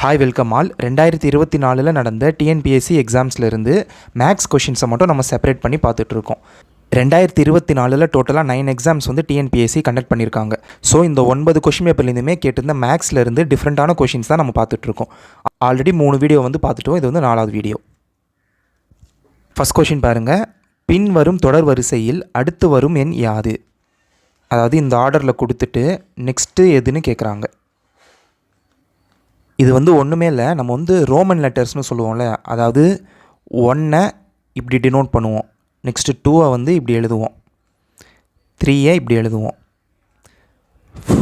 Hi welcome all. 2024 நடந்த TNPSC எக்ஸாம்ஸ்லேருந்து maths கொஷின்ஸை மட்டும் நம்ம செப்பரேட் பண்ணி பார்த்துட்ருக்கோம். 2024 டோட்டலாக 9 எக்ஸாம்ஸ் வந்து டிஎன்பிஎஸ்சி கண்டக்ட் பண்ணியிருக்காங்க. ஸோ இந்த 9 கொஷின் பேப்பர்லேருந்துமே கேட்டிருந்த மேக்ஸ்லேருந்து டிஃப்ரெண்ட்டான கொஷின்ஸ் தான் நம்ம பார்த்துட்ருக்கோம். ஆல்ரெடி 3 வீடியோ வந்து பார்த்துட்டோம். இது வந்து 4வது வீடியோ. ஃபஸ்ட் கொஷின் பாருங்கள். பின் வரும் தொடர் வரிசையில் அடுத்து வரும் எண் யாது? அதாவது இந்த ஆர்டரில் கொடுத்துட்டு நெக்ஸ்ட்டு எதுன்னு கேட்குறாங்க. இது வந்து ஒன்றுமே இல்லை, நம்ம வந்து ரோமன் லெட்டர்ஸ்னு சொல்லுவோம்ல, அதாவது 1 இப்படி டினோட் பண்ணுவோம், நெக்ஸ்ட்டு 2 வந்து இப்படி எழுதுவோம், 3 இப்படி எழுதுவோம்,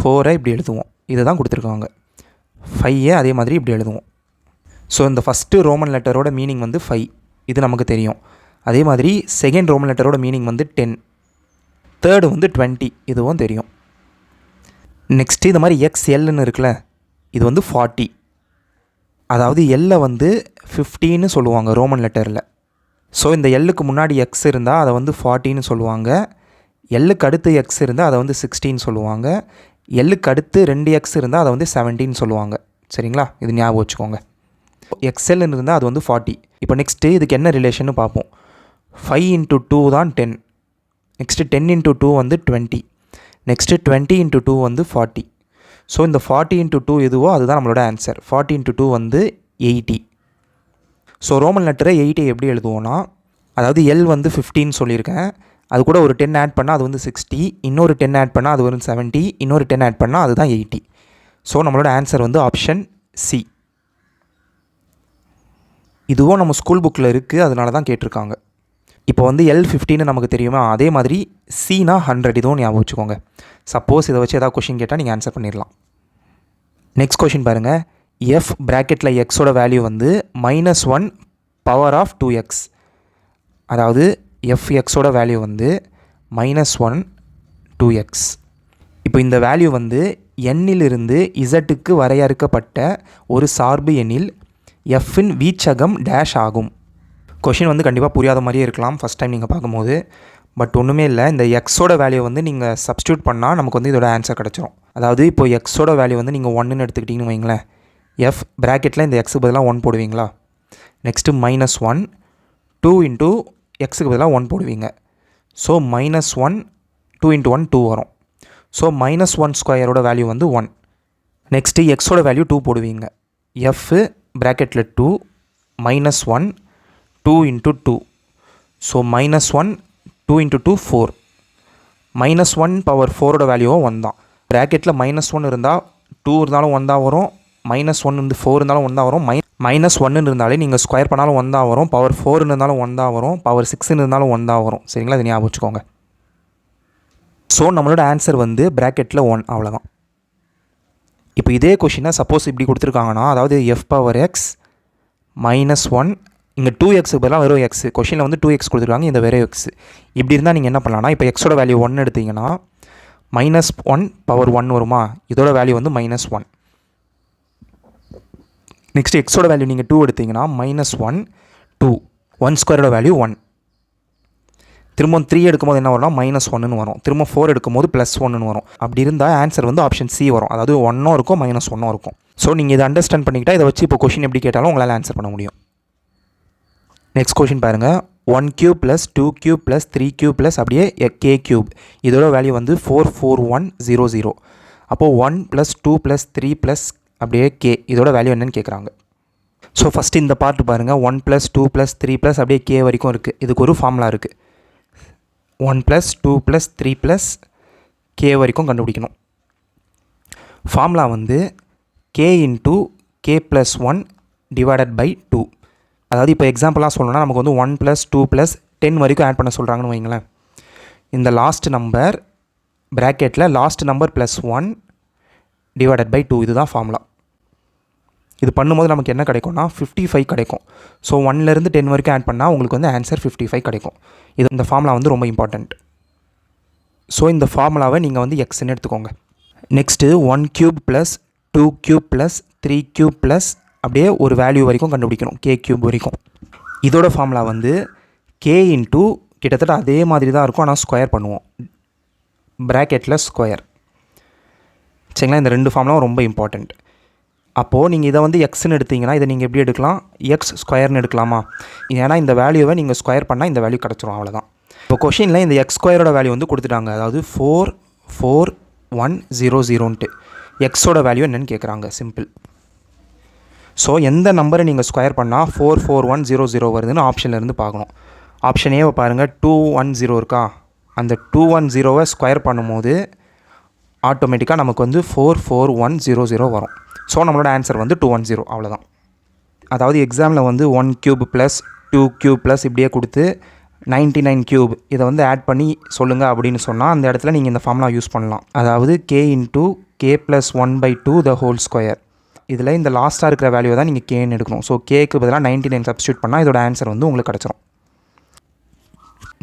4 இப்படி எழுதுவோம். இதை தான் கொடுத்துருக்காங்க. 5 அதே மாதிரி இப்படி எழுதுவோம். ஸோ இந்த ஃபஸ்ட்டு ரோமன் லெட்டரோட மீனிங் வந்து 5, இது நமக்கு தெரியும். அதே மாதிரி செகண்ட் ரோமன் லெட்டரோட மீனிங் வந்து 10, தேர்டு வந்து 20, இதுவும் தெரியும். நெக்ஸ்ட்டு இது மாதிரி XLன்னு இருக்குல்ல, இது வந்து 40. அதாவது எல்லை வந்து 15ன்னு சொல்லுவாங்க ரோமன் லெட்டரில். ஸோ இந்த எல்லுக்கு முன்னாடி எக்ஸ் இருந்தால் அதை வந்து 40ன்னு சொல்லுவாங்க. எல்லுக்கு அடுத்து எக்ஸ் இருந்தால் அதை வந்து 16 சொல்லுவாங்க. எல்லுக்கு அடுத்து 2 எக்ஸ் இருந்தால் அதை வந்து 17 சொல்லுவாங்க. சரிங்களா? இது ஞாபகம் வச்சுக்கோங்க. எக்ஸ்எல்னு இருந்தால் அது வந்து 40. இப்போ நெக்ஸ்ட்டு இதுக்கு என்ன ரிலேஷன்னு பார்ப்போம். 5 × 2 தான் 10. நெக்ஸ்ட்டு 10 × 2 வந்து 20. நெக்ஸ்ட்டு 20 × 2 வந்து 40. ஸோ இந்த 40 × 2 எதுவோ அதுதான் நம்மளோட ஆன்சர். 40 × 2 வந்து 80. ஸோ ரோமன் லெட்டரை 80 எப்படி எழுதுவோன்னா, அதாவது எல் வந்து 15 சொல்லியிருக்கேன், அது கூட ஒரு 10 ஆட் பண்ணால் அது வந்து 60, இன்னொரு 10 ஆட் பண்ணால் அது வந்து 70, இன்னொரு 10 ஆட் பண்ணால் அதுதான் 80. ஸோ நம்மளோட ஆன்சர் வந்து ஆப்ஷன் சி. இதுவும் நம்ம ஸ்கூல் புக்கில் இருக்குது, அதனால தான் கேட்டிருக்காங்க. இப்போ வந்து L15 நமக்கு தெரியுமா, அதே மாதிரி C-னா 100, இதுவும் ஞாபகம் வச்சுக்கோங்க. சப்போஸ் இதை வச்சு ஏதாவது கொஷின் கேட்டால் நீங்கள் ஆன்சர் பண்ணிடலாம். நெக்ஸ்ட் கொஷின் பாருங்கள். எஃப் ப்ராக்கெட்டில் எக்ஸோட வேல்யூ வந்து -1 பவர் ஆஃப் 2x. அதாவது எஃப் எக்ஸோட வேல்யூ வந்து -1 2x. இப்போ இந்த வேல்யூ வந்து எண்ணிலிருந்து இசட்டுக்கு வரையறுக்கப்பட்ட ஒரு சார்பு எண்ணில் எஃப்பின் வீச்சகம் டேஷ் ஆகும். கொஷின் வந்து கண்டிப்பாக புரியாத மாதிரியே இருக்கலாம் ஃபஸ்ட் டைம் நீங்கள் பார்க்கும்போது. பட் ஒன்றுமே இல்லை, இந்த எக்ஸோட வேல்யூ வந்து நீங்கள் சப்ஸ்டியூட் பண்ணால் நமக்கு வந்து இதோட ஆன்சர் கிடச்சிரும். அதாவது இப்போ எக்ஸோட வேல்யூ வந்து நீங்கள் 1ன்னு எடுத்துக்கிட்டிங்கன்னு வைங்களேன். எஃப் ப்ராக்கெட்டில் இந்த எக்ஸுக்கு பதிலாக 1 போடுவீங்களா. நெக்ஸ்ட்டு -1 2 × எக்ஸுக்கு பதிலாக 1 போடுவீங்க. ஸோ -1 2 × 1 2 வரும். ஸோ -1² வேல்யூ வந்து 1. நெக்ஸ்ட்டு எக்ஸோட வேல்யூ 2 போடுவீங்க. எஃப் ப்ராக்கெட்டில் 2 -1 2 × 2. ஸோ -1 2 × 2 4. -1 பவர் 4ஓட வேல்யூவும் 1 தான். ப்ராக்கெட்டில் -1 இருந்தால் 2 இருந்தாலும் 1 தான் வரும், -1 இருந்து 4 இருந்தாலும் 1 தான் வரும், -1 இருந்தாலே நீங்கள் ஸ்கொயர் பண்ணாலும் 1 தான் வரும், பவர் 4 இருந்தாலும் 1 தான் வரும், பவர் 6 இருந்தாலும் 1 தான் வரும். சரிங்களா? இது ஞாபகம் வச்சுக்கோங்க. ஸோ நம்மளோட ஆன்சர் வந்து ப்ராக்கெட்டில் 1, அவ்வளோதான். இப்போ இதே கொஷினை சப்போஸ் இப்படி கொடுத்துருக்காங்கன்னா, அதாவது எஃப் பவர் எக்ஸ் -1, இங்கே 2x பதிலாக வெறும் எக்ஸ், கொஷினில் வந்து 2x கொடுத்துருக்காங்க, இந்த வெறும் எக்ஸ். இப்படி இருந்தால் நீங்கள் என்ன பண்ணலான்னா, இப்போ எக்ஸோட வேல்யூ 1 எடுத்திங்கன்னா -1 பவர் 1 வருமா, இதோட வேல்யூ வந்து -1. நெக்ஸ்ட் எக்ஸோட வேல்யூ நீங்கள் 2 எடுத்திங்கன்னா -1 2, 1² வேல்யூ 1. திரும்ப 3 எடுக்கும்போது என்ன வரும்னா -1ன்னு வரும், திரும்ப 4 எடுக்கும்போது +1ன்னு வரும். அப்படி இருந்தால் ஆன்சர் வந்து ஆப்ஷன் சி வரும். அதாவது 1 இருக்கும் -1 இருக்கும். ஸோ நீங்கள் இதை அண்டர்ஸ்டாண்ட் பண்ணிக்கிட்டால் இதை வச்சு இப்போ கொஷின் எப்படி கேட்டாலும் உங்களால் ஆன்சர் பண்ண முடியும். நெக்ஸ்ட் கொஷின் பாருங்கள். 1³ + 2³ + 3³ + அப்படியே k³. இதோட வேல்யூ வந்து 44100. அப்போது 1 + 2 + 3 + அப்படியே k, இதோட வேல்யூ என்னன்னு கேட்குறாங்க. ஸோ ஃபஸ்ட்டு இந்த பார்ட் பாருங்கள். 1 + 2 + 3 + அப்படியே k வரைக்கும் இருக்குது. இதுக்கு ஒரு ஃபார்முலா இருக்குது. 1 + 2 + 3 + k வரைக்கும் கண்டுபிடிக்கணும். ஃபார்முலா வந்து k × k + 1 / 2. அதாவது இப்போ எக்ஸாம்பிளாக சொல்லணும்னா நமக்கு வந்து 1 + 2 + 10 வரைக்கும் ஆட் பண்ண சொல்கிறாங்கன்னு வைங்களேன். இந்த லாஸ்ட் நம்பர் ப்ராக்கெட்டில் லாஸ்ட் நம்பர் +1 / 2, இதுதான் ஃபார்முலா. இது பண்ணும்போது நமக்கு என்ன கிடைக்கும்னா 55 கிடைக்கும். ஸோ 1லேருந்து 10 வரைக்கும் ஆட் பண்ணால் உங்களுக்கு வந்து ஆன்சர் 55 கிடைக்கும். இந்த ஃபார்முலா வந்து ரொம்ப இம்பார்ட்டண்ட். ஸோ இந்த ஃபார்முலாவை நீங்கள் வந்து எக்ஸ்ன்னு எடுத்துக்கோங்க. நெக்ஸ்ட்டு 1³ + 2³ + 3³ + அப்படியே ஒரு வேல்யூ வரைக்கும் கண்டுபிடிக்கணும், k³ வரைக்கும். இதோட ஃபார்முலா வந்து k × கிட்டத்தட்ட அதே மாதிரி தான் இருக்கும், ஆனால் ஸ்கொயர் பண்ணுவோம், ப்ராக்கெட்டில் ஸ்கொயர். சரிங்களா. இந்த 2 ஃபார்முலாவும் ரொம்ப இம்பார்ட்டண்ட். அப்போது நீங்கள் இதை வந்து எக்ஸ்ன்னு எடுத்தீங்கன்னா இதை நீங்கள் எப்படி எடுக்கலாம், எக்ஸ் ஸ்கொயர்னு எடுக்கலாமா? ஏன்னா இந்த வேல்யூவை நீங்கள் ஸ்கொயர் பண்ணால் இந்த வேல்யூ கிடச்சிரும், அவ்வளோதான். இப்போ கொஷினில் இந்த எக்ஸ் ஸ்கொயரோட வேல்யூ வந்து கொடுத்துட்டாங்க, அதாவது 44100ன்ட்டு. எக்ஸோட வேல்யூ என்னென்னு கேட்குறாங்க, சிம்பிள். ஸோ எந்த நம்பரை நீங்கள் ஸ்கொயர் பண்ணால் 44100 வருதுன்னு ஆப்ஷன்லேருந்து பார்க்கணும். ஆப்ஷன் ஏவை பாருங்கள், 210 இருக்கா, அந்த 210வை ஸ்கொயர் பண்ணும்போது ஆட்டோமேட்டிக்காக நமக்கு வந்து 44100 வரும். ஸோ நம்மளோட ஆன்சர் வந்து 210, அவ்வளோதான். அதாவது எக்ஸாமில் வந்து 1 கியூப் ப்ளஸ் 2 கியூப் ப்ளஸ் இப்படியே கொடுத்து 99 கியூப் இதை வந்து ஆட் பண்ணி சொல்லுங்கள் அப்படின்னு சொன்னால் அந்த இடத்துல நீங்கள் இந்த ஃபார்முலா யூஸ் பண்ணலாம். அதாவது k × k + 1/2 the whole square. இதில் இந்த லாஸ்ட்டாக இருக்கிற வேல்யூ தான் நீங்கள் கேன்னு எடுக்கணும். ஸோ கேக்கு பதிலாக 99 சப்ஸ்டியூட் பண்ணால் இதோட ஆன்சர் வந்து உங்களுக்கு கிடச்சிரும்.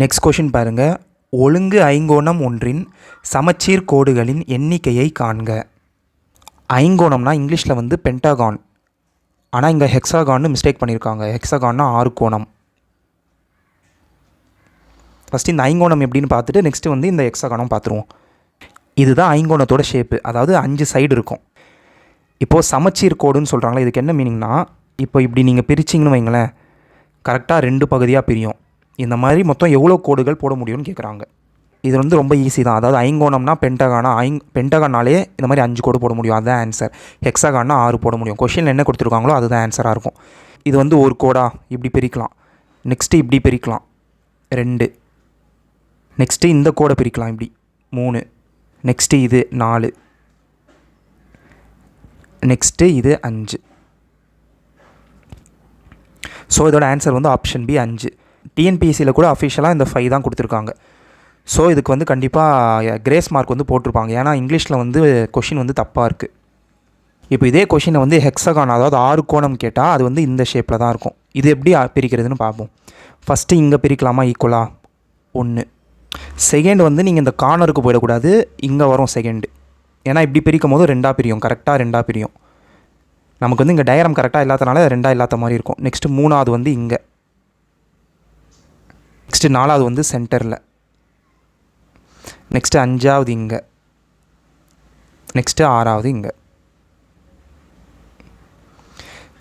நெக்ஸ்ட் கொஷின் பாருங்கள். ஒழுங்கு ஐங்கோணம் ஒன்றின் சமச்சீர் கோடுகளின் எண்ணிக்கையை காண்க. ஐங்கோணம்னா இங்கிலீஷில் வந்து பென்டாகான், ஆனால் இங்கே ஹெக்ஸாகான்னு மிஸ்டேக் பண்ணியிருக்காங்க. ஹெக்ஸாகான்னா 6 கோணம். ஃபஸ்ட்டு இந்த ஐங்கோணம் எப்படின்னு பார்த்துட்டு நெக்ஸ்ட்டு வந்து இந்த ஹெக்ஸாகானம் பார்த்துருவோம். இதுதான் ஐங்கோணத்தோட ஷேப்பு, அதாவது 5 சைடு இருக்கும். இப்போது சமச்சீர் கோடுன்னு சொல்கிறாங்களே, இதுக்கு என்ன மீனிங்னா, இப்போ இப்படி நீங்கள் பிரிச்சிங்கன்னு வைங்களேன், கரெக்டாக 2 பகுதியாக பிரியும். இந்த மாதிரி மொத்தம் எவ்வளோ கோடுகள் போட முடியும்னு கேட்குறாங்க. இது வந்து ரொம்ப ஈஸி தான். அதாவது ஐங்கோணம்னா பென்டகானா, பென்டகானாலே இந்த மாதிரி 5 கோடு போட முடியும், அதுதான் ஆன்சர். ஹெக்ஸாகான்னா 6 போட முடியும். கொஷினில் என்ன கொடுத்துருக்காங்களோ அதுதான் ஆன்சராக இருக்கும். இது வந்து ஒரு கோடாக இப்படி பிரிக்கலாம், நெக்ஸ்ட்டு இப்படி பிரிக்கலாம் 2, நெக்ஸ்ட்டு இந்த கோடை பிரிக்கலாம் இப்படி 3, நெக்ஸ்ட்டு இது 4, நெக்ஸ்ட்டு இது 5. ஸோ இதோட ஆன்சர் வந்து ஆப்ஷன் பி 5. டிஎன்பிஎஸ்சியில் கூட அஃபிஷியலாக இந்த 5 தான் கொடுத்துருக்காங்க. ஸோ இதுக்கு வந்து கண்டிப்பாக கிரேஸ் மார்க் வந்து போட்டிருப்பாங்க, ஏன்னா இங்கிலீஷில் வந்து கொஷின் வந்து தப்பாக இருக்குது. இப்போ இதே கொஷினை வந்து ஹெக்ஸாகான், அதாவது 6 கோணம் கேட்டால் அது வந்து இந்த ஷேப்பில் தான் இருக்கும். இது எப்படி பிரிக்கிறதுன்னு பார்ப்போம். ஃபஸ்ட்டு இங்கே பிரிக்கலாமா ஈக்குவலாக 1. செகண்ட் வந்து நீங்கள் இந்த கார்னருக்கு போயிடக்கூடாது, இங்கே வரும் செகண்டு. ஏன்னா இப்படி பிரிக்கும் போது 2ஆக பிரியும், கரெக்டாக 2ஆக பிரியும். நமக்கு வந்து இங்கே டயக்ராம் கரெக்டாக இல்லாதனால 2ஆக இல்லாத மாதிரி இருக்கும். நெக்ஸ்ட்டு 3ஆவது வந்து இங்கே, நெக்ஸ்ட்டு 4ஆவது வந்து சென்டரில், நெக்ஸ்ட்டு 5ஆவது இங்கே, நெக்ஸ்ட்டு 6ஆவது இங்கே.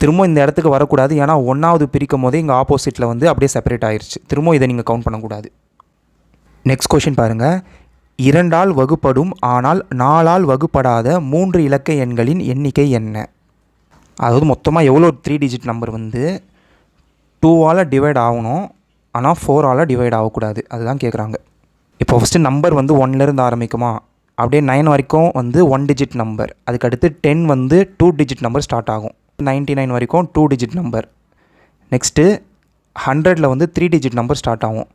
திரும்ப இந்த இடத்துக்கு வரக்கூடாது, ஏன்னா 1ஆவது பிரிக்கும் போதே இங்கே ஆப்போசிட்டில் வந்து அப்படியே செப்பரேட் ஆகிருச்சு. திரும்ப இதை நீங்கள் கவுண்ட் பண்ணக்கூடாது. நெக்ஸ்ட் கொஷின் பாருங்கள். 2ஆல் வகுப்படும் ஆனால் 4ஆல் வகுப்படாத 3 இலக்க எண்களின் எண்ணிக்கை என்ன? அதாவது மொத்தமாக எவ்வளோ 3 டிஜிட் நம்பர் வந்து 2ஆல் டிவைட் ஆகணும், ஆனால் 4ஆல் டிவைட் ஆகக்கூடாது, அதுதான் கேட்குறாங்க. இப்போ ஃபஸ்ட்டு நம்பர் வந்து 1லேருந்து ஆரம்பிக்குமா, அப்படியே 9 வரைக்கும் வந்து 1 டிஜிட் நம்பர், அதுக்கடுத்து 10 வந்து 2 டிஜிட் நம்பர் ஸ்டார்ட் ஆகும், 99 வரைக்கும் 2 டிஜிட் நம்பர். நெக்ஸ்ட்டு 100ல் வந்து 3 டிஜிட் நம்பர் ஸ்டார்ட் ஆகும்,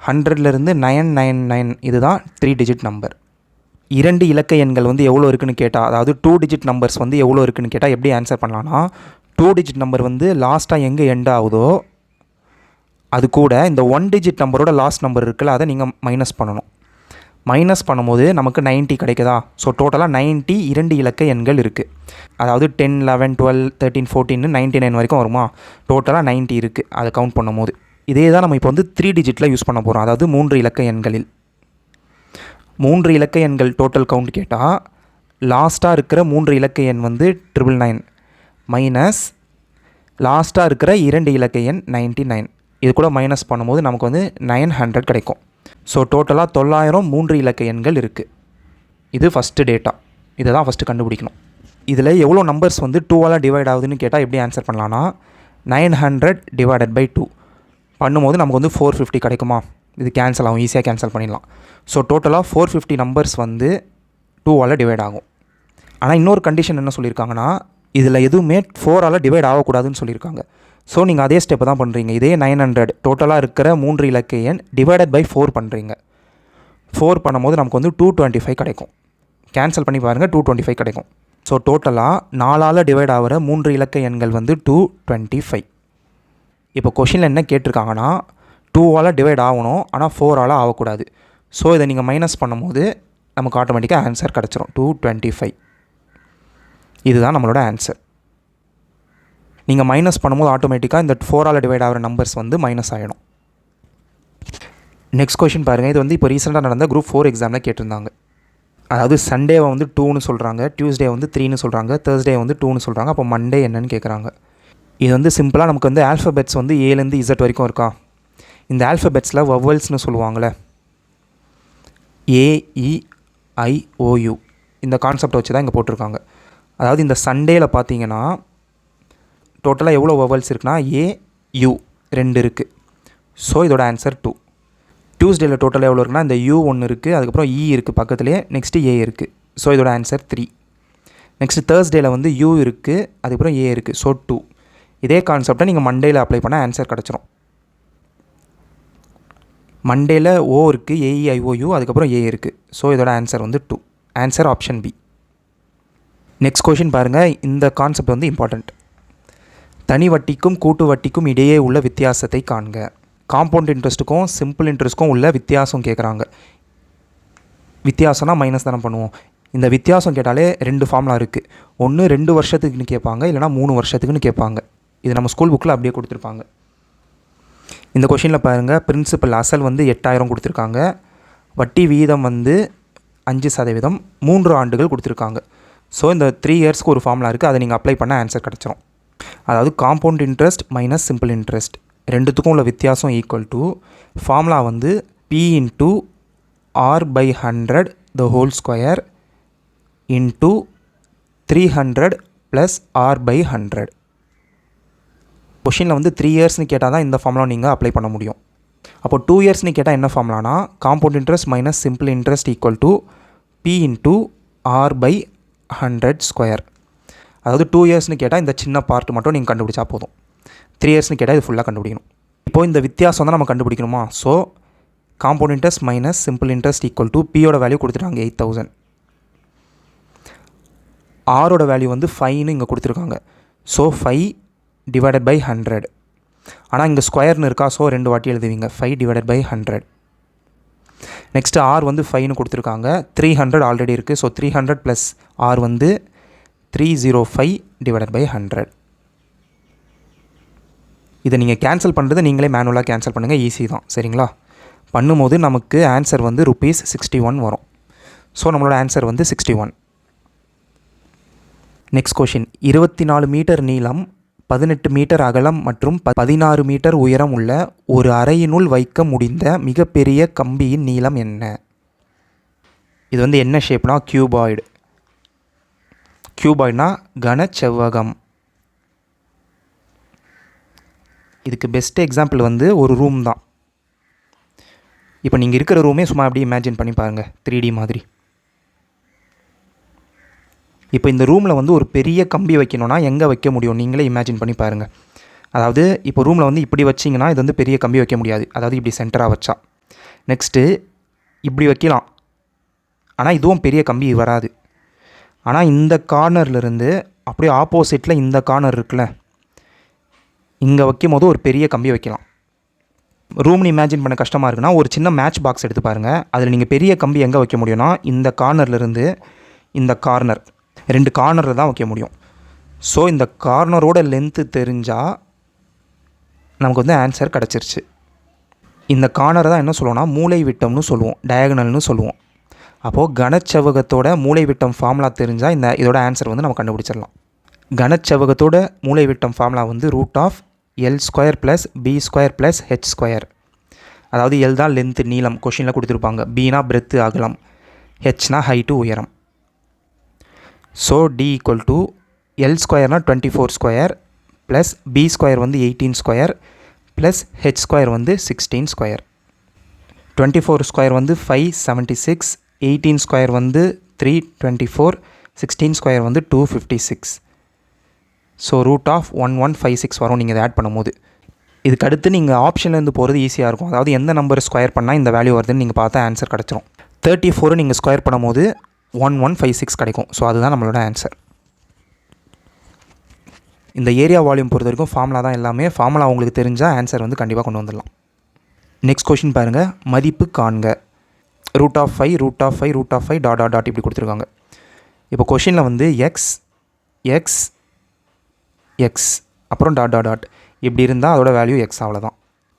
100லேருந்து 999 இதுதான் 3 டிஜிட் நம்பர். 2 இலக்க எண்கள் வந்து எவ்வளோ இருக்குதுன்னு கேட்டால், அதாவது 2 டிஜிட் நம்பர்ஸ் வந்து எவ்வளோ இருக்குதுன்னு கேட்டால் எப்படி ஆன்சர் பண்ணலான்னா, 2 டிஜிட் நம்பர் வந்து லாஸ்ட்டாக எங்கே எண்ட் ஆகுதோ அது கூட இந்த 1 டிஜிட் நம்பரோட லாஸ்ட் நம்பர் இருக்குல்ல, அதை நீங்கள் மைனஸ் பண்ணணும். மைனஸ் பண்ணும்போது நமக்கு 90 கிடைக்குதா? ஸோ டோட்டலாக 90 2 இலக்க எண்கள் இருக்குது. அதாவது 10, 11, 12, 13, 14 99 வரைக்கும் வருமா? டோட்டலாக 90 இருக்குது அதை கவுண்ட் பண்ணும்போது. இதே தான் நம்ம இப்போ வந்து 3 டிஜிட்டில் யூஸ் பண்ண போகிறோம், அதாவது 3 இலக்க எண்களில். 3 இலக்க எண்கள் டோட்டல் கவுண்ட் கேட்டால் லாஸ்ட்டாக இருக்கிற 3 இலக்க எண் வந்து 999 மைனஸ் லாஸ்ட்டாக இருக்கிற 2 இலக்க எண் 99. இது கூட மைனஸ் பண்ணும்போது நமக்கு வந்து 900 கிடைக்கும். ஸோ டோட்டலாக 900 3 இலக்க எண்கள் இருக்குது. இது ஃபஸ்ட்டு டேட்டா, இதை தான் ஃபஸ்ட்டு கண்டுபிடிக்கணும். இதில் எவ்வளோ நம்பர்ஸ் வந்து 2ஆல் டிவைட் ஆகுதுன்னு கேட்டால் எப்படி ஆன்சர் பண்ணலான்னா, 900 டிவைடட் பை 2 பண்ணும்போது நமக்கு வந்து 450 கிடைக்குமா? இது கேன்சல் ஆகும், ஈஸியாக கேன்சல் பண்ணிடலாம். ஸோ டோட்டலாக 450 நம்பர்ஸ் வந்து 2ஆல் டிவைட் ஆகும். ஆனால் இன்னொரு கண்டிஷன் என்ன சொல்லியிருக்காங்கன்னா, இதில் எதுவுமே 4ஆல் டிவைட் ஆகக்கூடாதுன்னு சொல்லியிருக்காங்க. ஸோ நீங்கள் அதே ஸ்டெப்பு தான் பண்ணுறீங்க. இதே 900 டோட்டலாக இருக்கிற 3 இலக்க எண் டிவைடட் பை 4 பண்ணுறீங்க. 4 பண்ணும்போது நமக்கு வந்து 225 கிடைக்கும். கேன்சல் பண்ணி பாருங்கள், 225 கிடைக்கும். ஸோ டோட்டலாக 4ஆல் டிவைட் ஆகிற 3 இலக்க எண்கள் வந்து 225. இப்போ கொஷினில் என்ன கேட்டிருக்காங்கன்னா, 2ஆல் டிவைட் ஆகணும், ஆனால் 4ஆல் ஆகக்கூடாது. ஸோ இதை நீங்கள் மைனஸ் பண்ணும்போது நமக்கு ஆட்டோமேட்டிக்காக ஆன்சர் கிடச்சிரும் 225. இதுதான் நம்மளோட ஆன்சர். நீங்கள் மைனஸ் பண்ணும்போது ஆட்டோமேட்டிக்காக இந்த 4ஆல் டிவைட் ஆகிற நம்பர்ஸ் வந்து மைனஸ் ஆகிடும். நெக்ஸ்ட் கொஷின் பாருங்கள். இது வந்து இப்போ ரீசெண்டாக நடந்த குரூப் 4 எக்ஸாமில் கேட்டிருந்தாங்க. அதாவது சண்டேவை வந்து 2ன்னு சொல்கிறாங்க, டியூஸ்டே வந்து 3ன்னு சொல்கிறாங்க, தேர்ஸ்டே வந்து 2ன்னு சொல்கிறாங்க. அப்போ மண்டே என்னன்னு கேட்குறாங்க. இது வந்து சிம்பிளாக நமக்கு வந்து ஆல்ஃபபெட்ஸ் வந்து ஏலேருந்து இசட் வரைக்கும் இருக்கா. இந்த ஆல்ஃபபெட்ஸில் வவல்ஸ்னு சொல்லுவாங்கள்ல, AEIOU, இந்த கான்செப்டை வச்சு தான் இங்கே போட்டிருக்காங்க. அதாவது இந்த சண்டேயில் பார்த்தீங்கன்னா டோட்டலாக எவ்வளோ வவல்ஸ் இருக்குன்னா AU 2 இருக்குது. ஸோ இதோட ஆன்சர் 2. டியூஸ்டேயில் டோட்டலாக எவ்வளோ இருக்குன்னா இந்த U 1 இருக்குது, அதுக்கப்புறம் E இருக்குது பக்கத்துலேயே, நெக்ஸ்ட்டு A இருக்குது. ஸோ இதோட ஆன்சர் 3. நெக்ஸ்ட்டு தேர்ஸ்டேயில் வந்து U இருக்குது, அதுக்கப்புறம் A இருக்குது. ஸோ 2. இதே கான்செப்டை நீங்கள் மண்டேயில் அப்ளை பண்ணால் ஆன்சர் கிடச்சிரும். மண்டேயில் O இருக்குது, AEIOU, அதுக்கப்புறம் A இருக்குது. ஸோ இதோட ஆன்சர் வந்து 2. Answer option B. Next question பாருங்கள். இந்த கான்செப்ட் வந்து இம்பார்ட்டண்ட். தனி வட்டிக்கும் கூட்டு வட்டிக்கும் இடையே உள்ள வித்தியாசத்தை காண்க. காம்பவுண்ட் இன்ட்ரெஸ்ட்டுக்கும் சிம்பிள் இன்ட்ரெஸ்ட்டுக்கும் உள்ள வித்தியாசம் கேட்குறாங்க. வித்தியாசம்னா மைனஸ் தானே பண்ணுவோம். இந்த வித்தியாசம் கேட்டாலே 2 ஃபார்முலா இருக்குது. ஒன்று 2 வருஷத்துக்குன்னு கேட்பாங்க, இல்லைனா 3 வருஷத்துக்குன்னு கேட்பாங்க. இது நம்ம ஸ்கூல் புக்கில் அப்படியே கொடுத்துருப்பாங்க. இந்த கொஷினில் பாருங்கள், பிரின்சிபல் அசல் வந்து 8000 கொடுத்துருக்காங்க, வட்டி வீதம் வந்து 5%, 3 ஆண்டுகள் கொடுத்துருக்காங்க. ஸோ இந்த 3 இயர்ஸ்க்கு ஒரு ஃபார்முலா இருக்குது, அதை நீங்கள் அப்ளை பண்ண ஆன்சர் கிடச்சிரும். அதாவது compound interest minus simple interest ரெண்டுத்துக்கும் உள்ள வித்தியாசம் ஈக்குவல் டு ஃபார்முலா வந்து P into R/100 the whole square into 300 plus R/100. கொஷினில் வந்து 3 இயர்ஸ்னு கேட்டால் தான் இந்த ஃபார்முலா நீங்கள் அப்ளை பண்ண முடியும். அப்போ 2 இயர்ஸ்னு கேட்டால் என்ன ஃபார்முலானா compound interest minus simple interest equal to P into R/100 square. அதாவது 2 இயர்ஸ்னு கேட்டால் இந்த சின்ன பார்ட் மட்டும் நீங்கள் கண்டுபிடிச்சா போதும். 3 இயர்ஸ்னு கேட்டால் இது ஃபுல்லாக கண்டுபிடிக்கணும். இப்போது இந்த வித்தியாசம் தான் நம்ம கண்டுபிடிக்கணுமா. So compound interest minus simple interest equal to பியோட வேல்யூ கொடுத்துட்டாங்க 8000, ஆரோட வேல்யூ வந்து 5ன்னு இங்கே கொடுத்துருக்காங்க. So 5 divided by 100. ஆனால் இங்கே ஸ்கொயர்னு இருக்கா, ஸோ 2 வாட்டி எழுதுவீங்க 5 டிவைடட் பை 100. நெக்ஸ்ட்டு ஆர் வந்து 5ன்னு கொடுத்துருக்காங்க, 300 ஆல்ரெடி இருக்குது. ஸோ 300 ப்ளஸ் ஆர் வந்து 305 டிவைடட் பை 100. இதை நீங்கள் கேன்சல் பண்ணுறது நீங்களே மேனுவலாக கேன்சல் பண்ணுங்கள், ஈஸி தான் சரிங்களா. பண்ணும்போது நமக்கு ஆன்சர் வந்து ₹61 வரும். ஸோ நம்மளோட ஆன்சர் வந்து 61. Next question. 24 மீட்டர் நீளம், 18 மீட்டர் அகலம் மற்றும் 16 மீட்டர் உயரம் உள்ள ஒரு அறையினுள் வைக்க முடிந்த மிகப்பெரிய கம்பியின் நீளம் என்ன? இது வந்து என்ன ஷேப்னா கியூபாய்டு. கியூபாய்டுனா கனச்செவ்வகம். இதுக்கு பெஸ்ட் எக்ஸாம்பிள் வந்து ஒரு ரூம் தான். இப்போ நீங்கள் இருக்கிற ரூமே சும்மா அப்படியே இமேஜின் பண்ணி பாருங்கள், 3D மாதிரி. இப்போ இந்த ரூமில் வந்து ஒரு பெரிய கம்பி வைக்கணும்னா எங்கே வைக்க முடியும் நீங்களே இமேஜின் பண்ணி பாருங்கள். அதாவது இப்போ ரூமில் வந்து இப்படி வச்சிங்கன்னா இது வந்து பெரிய கம்பி வைக்க முடியாது, அதாவது இப்படி சென்டராக வச்சா. நெக்ஸ்ட்டு இப்படி வைக்கலாம், ஆனால் இதுவும் பெரிய கம்பி வராது. ஆனால் இந்த கார்னர்லேருந்து அப்படியே ஆப்போசிட்டில் இந்த கார்னர் இருக்குல்ல, இங்கே வைக்கும் போது ஒரு பெரிய கம்பி வைக்கலாம். ரூம்னு இமேஜின் பண்ண கஷ்டமாக இருக்குன்னா ஒரு சின்ன மேட்ச் பாக்ஸ் எடுத்து பாருங்கள். அதில் நீங்கள் பெரிய கம்பி எங்கே வைக்க முடியும்னா இந்த கார்னர்லேருந்து இந்த கார்னர் 2 கார்னரில் தான் வைக்க முடியும். ஸோ இந்த கார்னரோட லென்த்து தெரிஞ்சால் நமக்கு வந்து ஆன்சர் கிடச்சிருச்சு. இந்த கார்னரை தான் என்ன சொல்லுவோம்னா மூளை விட்டம்னு சொல்லுவோம், டயகனல்னு சொல்லுவோம். அப்போது கனச்செவ்வகத்தோட மூளை விட்டம் ஃபார்முலா தெரிஞ்சால் இதோட ஆன்சர் வந்து நம்ம கண்டுபிடிச்சிடலாம். கனச்செவ்வகத்தோட மூளை விட்டம் ஃபார்முலா வந்து √L² + B² + H². அதாவது L தான் லென்த்து நீளம் கொஷினில் கொடுத்துருப்பாங்க, Bனா பிரெத்து அகலம், Hனா ஹைட்டு உயரம். So D = L² 24² plus B² வந்து 18² ப்ளஸ் H² வந்து 16². 24² வந்து 576, 18² வந்து 324, 16² வந்து 256. ஸோ √1156 வரும் நீங்கள் இதை ஆட் பண்ணும்போது. இதுக்கு அடுத்து நீங்கள் ஆப்ஷன்லேருந்து போகிறது ஈஸியாக இருக்கும். அதாவது எந்த நம்பர் ஸ்கொயர் பண்ணால் இந்த வேல்யூ வருதுன்னு நீங்கள் பார்த்தா ஆன்சர் கிடச்சிரும். 34 நீங்கள் ஸ்கொயர் பண்ணும்போது 1156 கிடைக்கும். ஸோ அதுதான் நம்மளோட ஆன்சர். இந்த ஏரியா வால்யூம் பொறுத்த வரைக்கும் ஃபார்முலா தான் எல்லாமே. ஃபார்முலா உங்களுக்கு தெரிஞ்சால் ஆன்சர் வந்து கண்டிப்பாக கொண்டு வந்துடலாம். நெக்ஸ்ட் கொஷின் பாருங்கள். மதிப்பு காண்க. √5 √5 √5 டாட் டாட் டாட் இப்படி கொடுத்துருக்காங்க. இப்போ கொஷினில் வந்து எக்ஸ் எக்ஸ் எக்ஸ் அப்புறம் டாட் டாட் டாட் இப்படி இருந்தால் அதோட வேல்யூ எக்ஸ், அவ்வளோதான்.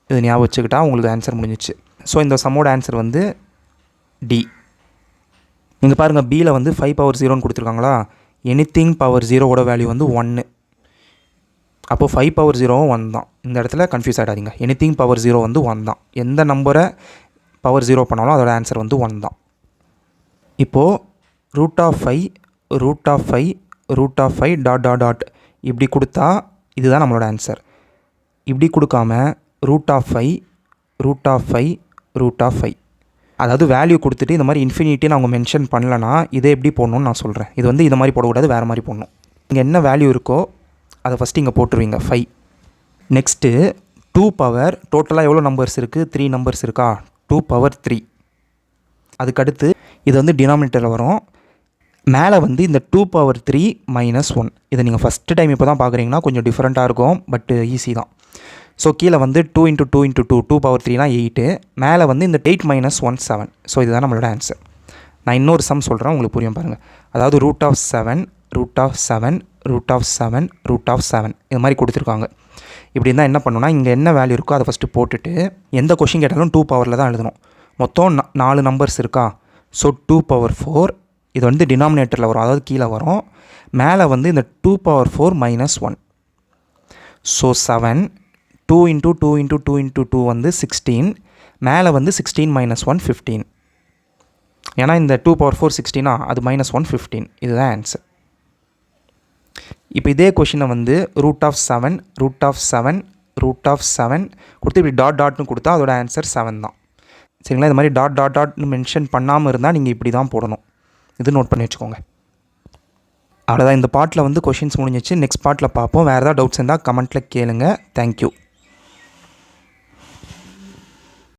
இது ஞாபகம் வச்சுக்கிட்டா உங்களுக்கு ஆன்சர் முடிஞ்சிச்சு. ஸோ இந்த சம்மோட ஆன்சர் வந்து டி. இங்கே பாருங்கள் பியில் வந்து 5 பவர் 0ன்னு கொடுத்துருக்காங்களா, எனிதிங் பவர் 0வோட வேல்யூ வந்து 1. அப்போது 5 பவர் 0வும் 1 தான். இந்த இடத்துல கன்ஃபியூஸ் ஆகிடாதீங்க. எனிதிங் பவர் 0 வந்து 1 தான். எந்த நம்பரை பவர் 0 பண்ணாலும் அதோட ஆன்சர் வந்து 1 தான். இப்போது √5 டாட் இப்படி கொடுத்தா இதுதான் நம்மளோட ஆன்சர். இப்படி கொடுக்காம √5 அதாவது வேல்யூ கொடுத்துட்டு இந்த மாதிரி இன்ஃபினிட்டின்னு அவங்க மென்ஷன் பண்ணலன்னா இதை எப்படி போடணும்னு நான் சொல்கிறேன். இது வந்து இந்த மாதிரி போடக்கூடாது, வேறு மாதிரி போடணும். இங்கே என்ன வேல்யூ இருக்கோ அதை ஃபஸ்ட்டு இங்கே போட்டுருவீங்க 5. நெக்ஸ்ட்டு 2 பவர் டோட்டலாக எவ்வளோ நம்பர்ஸ் இருக்குது, 3 நம்பர்ஸ் இருக்கா, 2 பவர் 3. அதுக்கடுத்து இது வந்து டினாமினேட்டரில் வரும். மேலே வந்து இந்த 2 பவர் 3 மைனஸ் 1. இதை நீங்கள் ஃபஸ்ட்டு டைம் இப்போ தான் பார்க்குறீங்கன்னா கொஞ்சம் டிஃப்ரெண்ட்டாக இருக்கும், பட் ஈஸி தான். ஸோ கீழே வந்து 2 × 2 × 2 2 பவர் 3னா 8. மேலே வந்து இந்த 8 - 1 7. ஸோ இதுதான் நம்மளோட ஆன்சர். நான் இன்னொரு சம் சொல்கிறேன், உங்களுக்கு புரியும் பாருங்கள். அதாவது √7 இது மாதிரி கொடுத்துருக்காங்க. இப்படி இருந்தால் என்ன பண்ணணும்னா இங்கே என்ன வேல்யூ இருக்கோ அதை ஃபஸ்ட்டு போட்டுட்டு எந்த கொஷின் கேட்டாலும் 2 பவரில் தான் எழுதணும். மொத்தம் 4 நம்பர்ஸ் இருக்கா. ஸோ 2 பவர் 4 இது வந்து டினாமினேட்டரில் வரும், அதாவது கீழே வரும். மேலே வந்து இந்த 2 பவர் 4 மைனஸ் 1. ஸோ 7 2 × 2 × 2 × 2 வந்து 16. மேலே வந்து 16 - 1 15. ஏன்னா இந்த 2 பவர் 4 16 அது -1 15. இதுதான் ஆன்சர். இப்போ இதே கொஷினை வந்து √7 கொடுத்து இப்படி டாட்னு கொடுத்தா அதோட ஆன்சர் 7 தான். சரிங்களா? இது மாதிரி டாட்னு மென்ஷன் பண்ணாமல் இருந்தால் நீங்கள் இப்படி தான் போடணும். இது நோட் பண்ணி வச்சுக்கோங்க. அவ்வளோதான். இந்த பார்ட்டில் வந்து கொஷின்ஸ் முடிஞ்சிச்சு. நெக்ஸ்ட் பார்ட்டில் பார்ப்போம். வேறு ஏதாவது டவுட்ஸ் இருந்தால் கமெண்ட்டில் கேளுங்க. தேங்க்யூ.